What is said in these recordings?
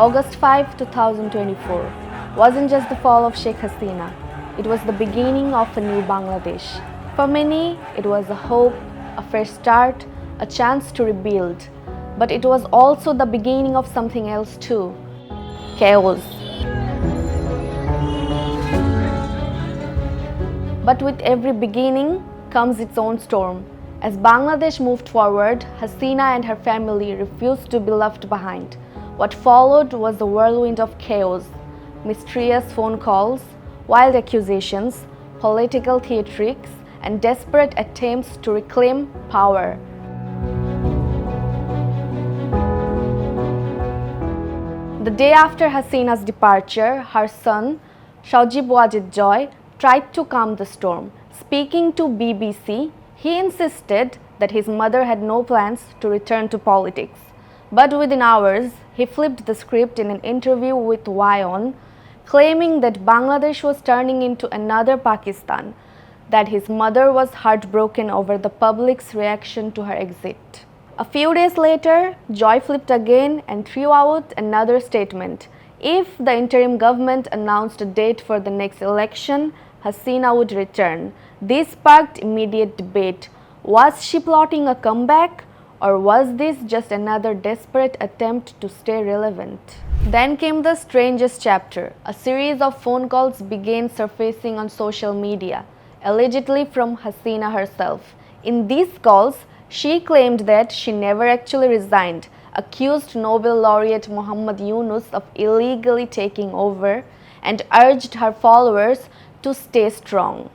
August 5, 2024 wasn't just the fall of Sheikh Hasina, it was the beginning of a new Bangladesh. For many, it was a hope, a fresh start, a chance to rebuild. But it was also the beginning of something else too: chaos. But with every beginning comes its own storm. As Bangladesh moved forward, Hasina and her family refused to be left behind. What followed was a whirlwind of chaos: mysterious phone calls, wild accusations, political theatrics, and desperate attempts to reclaim power. The day after Hasina's departure, her son, Sajib Wajid Joy, tried to calm the storm. Speaking to BBC, he insisted that his mother had no plans to return to politics. But within hours, he flipped the script in an interview with WION, claiming that Bangladesh was turning into another Pakistan, that his mother was heartbroken over the public's reaction to her exit. A few days later, Joy flipped again and threw out another statement. If the interim government announced a date for the next election, Hasina would return. This sparked immediate debate. Was she plotting a comeback, or was this just another desperate attempt to stay relevant? Then came the strangest chapter. A series of phone calls began surfacing on social media, allegedly from Hasina herself. In these calls, she claimed that she never actually resigned, accused Nobel laureate Muhammad Yunus of illegally taking over, and urged her followers to stay strong.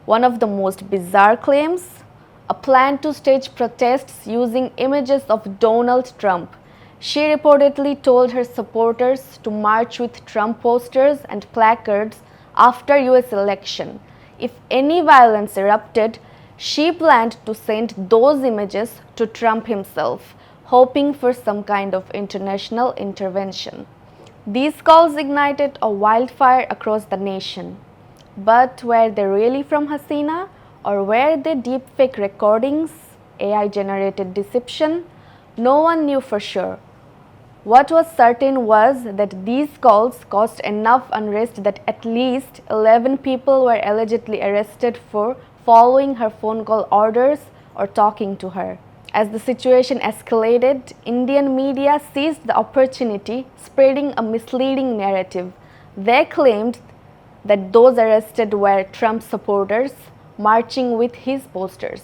One of the most bizarre claims: a plan to stage protests using images of Donald Trump. She reportedly told her supporters to march with Trump posters and placards after US election. If any violence erupted, she planned to send those images to Trump himself, hoping for some kind of international intervention. These calls ignited a wildfire across the nation. But were they really from Hasina, or were they deepfake recordings, AI-generated deception? No one knew for sure. What was certain was that these calls caused enough unrest that at least 11 people were allegedly arrested for following her phone call orders or talking to her. As the situation escalated, Indian media seized the opportunity, spreading a misleading narrative. They claimed that those arrested were Trump supporters marching with his posters.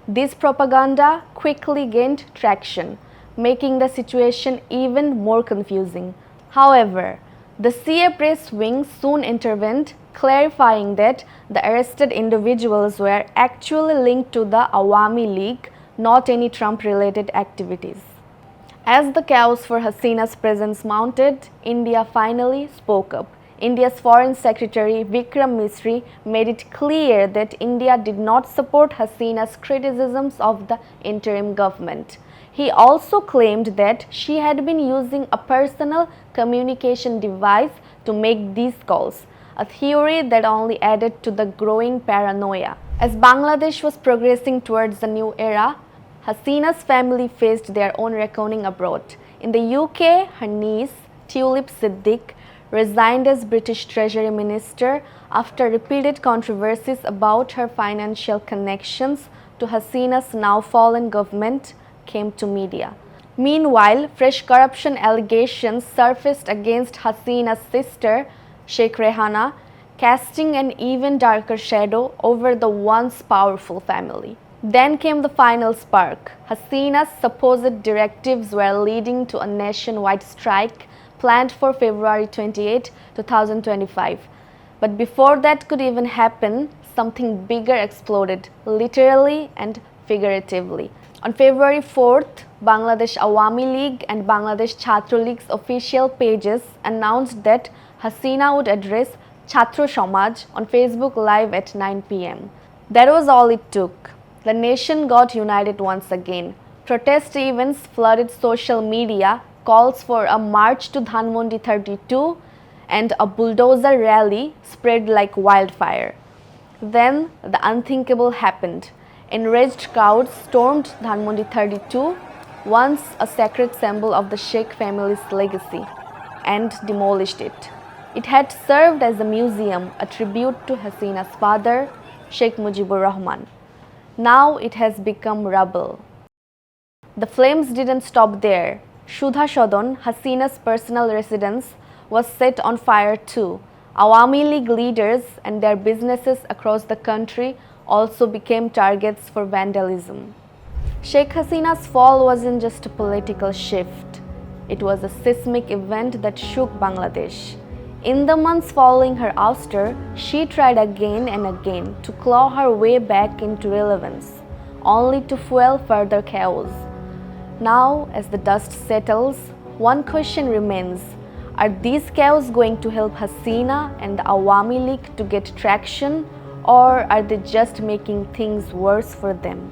This propaganda quickly gained traction, making the situation even more confusing. However, the CA press wing soon intervened, clarifying that the arrested individuals were actually linked to the Awami League, not any Trump-related activities. As the chaos for Hasina's presence mounted, India finally spoke up. India's Foreign Secretary Vikram Misri made it clear that India did not support Hasina's criticisms of the interim government. He also claimed that she had been using a personal communication device to make these calls, a theory that only added to the growing paranoia. As Bangladesh was progressing towards the new era, Hasina's family faced their own reckoning abroad. In the UK, her niece, Tulip Siddiq, resigned as British Treasury Minister after repeated controversies about her financial connections to Hasina's now fallen government came to media. Meanwhile, fresh corruption allegations surfaced against Hasina's sister, Sheikh Rehana, casting an even darker shadow over the once powerful family. Then came the final spark. Hasina's supposed directives were leading to a nationwide strike planned for February 28, 2025. But before that could even happen, something bigger exploded, literally and figuratively. On February 4th, Bangladesh Awami League and Bangladesh Chhatra League's official pages announced that Hasina would address Chhatra Samaj on Facebook Live at 9 p.m. That was all it took. The nation got united once again. Protest events flooded social media, calls for a march to Dhanmondi 32 and a bulldozer rally spread like wildfire. Then the unthinkable happened. Enraged crowds stormed Dhanmondi 32, once a sacred symbol of the Sheikh family's legacy. and demolished it. It had served as a museum, a tribute to Hasina's father, Sheikh Mujibur Rahman. Now it has become rubble. The flames didn't stop there. Shudha Shodon, Hasina's personal residence, was set on fire too. Awami League leaders and their businesses across the country also became targets for vandalism. Sheikh Hasina's fall wasn't just a political shift. It was a seismic event that shook Bangladesh. In the months following her ouster, she tried again and again to claw her way back into relevance, only to fuel further chaos. Now, as the dust settles, one question remains. Are these chaos going to help Hasina and the Awami League to get traction, or are they just making things worse for them?